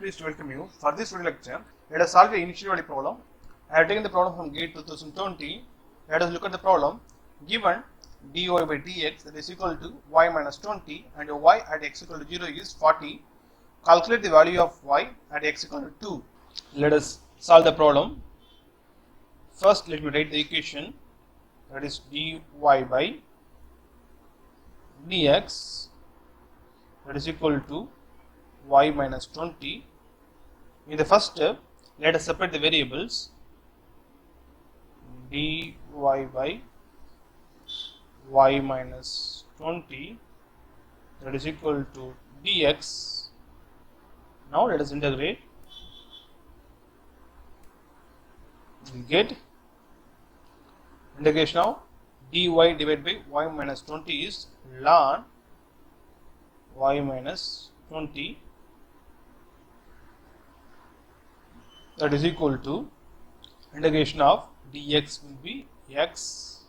pleased to welcome you. For this video lecture, let us solve the initial value problem. I have taken the problem from GATE 2020. Let us look at the problem. Given dy by dx that is equal to y minus 20 and y at x equal to 0 is 40. Calculate the value of y at x equal to 2. Let us solve the problem. First, let me write the equation, that is dy by dx that is equal to y minus 20. In the first step, let us separate the variables. Dy by y minus 20 that is equal to dx. Now let us integrate. We get integration of dy divided by y minus 20 is ln y minus 20 that is equal to integration of dx will be x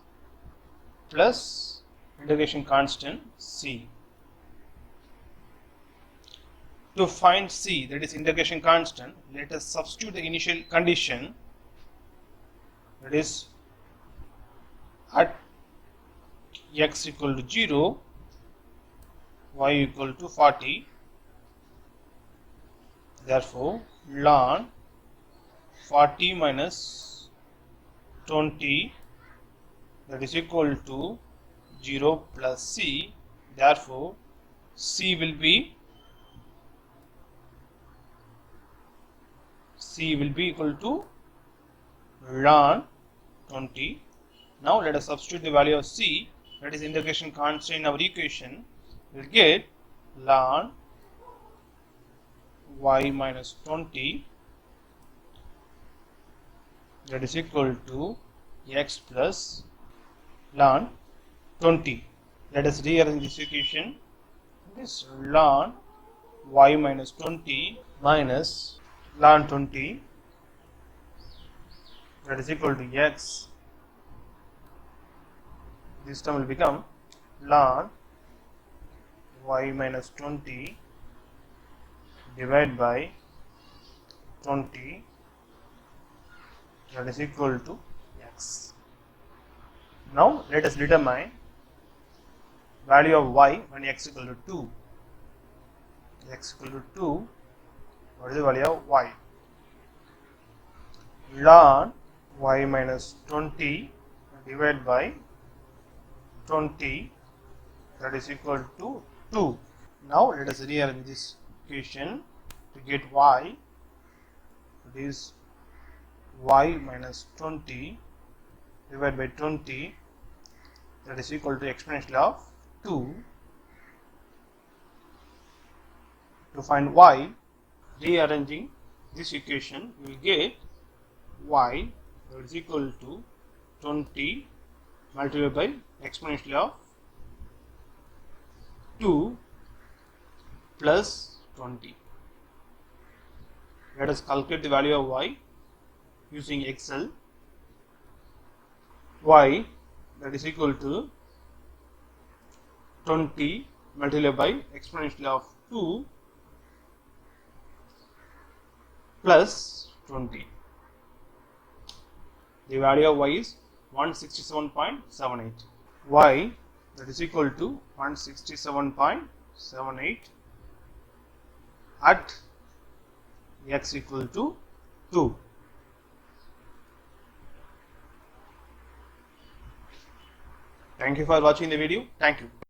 plus integration constant c. To find c, that is integration constant, let us substitute the initial condition, that is at x equal to 0, y equal to 40. Therefore, ln 40 minus 20 that is equal to 0 plus c. Therefore, c will be equal to ln 20. Now let us substitute the value of c, that is integration constant in our equation. We will get ln y minus 20 that is equal to x plus ln 20. Let us rearrange this equation. This ln y minus 20 minus ln 20 that is equal to x. This term will become ln y minus 20 divided by 20 that is equal to x. Now let us determine value of y when x equal to 2. X equal to 2, what is the value of y? Ln y minus 20 divided by 20 that is equal to 2. Now let us rearrange this equation to get y. It is y minus 20 divided by 20 that is equal to exponential of 2. To find y, rearranging this equation, we will get y that is equal to 20 multiplied by exponential of 2 plus 20. Let us calculate the value of y using Excel. Y that is equal to 20 multiplied by exponential of 2 plus 20. The value of y is 167.78. Y that is equal to 167.78 at x equal to 2. Thank you for watching the video. Thank you.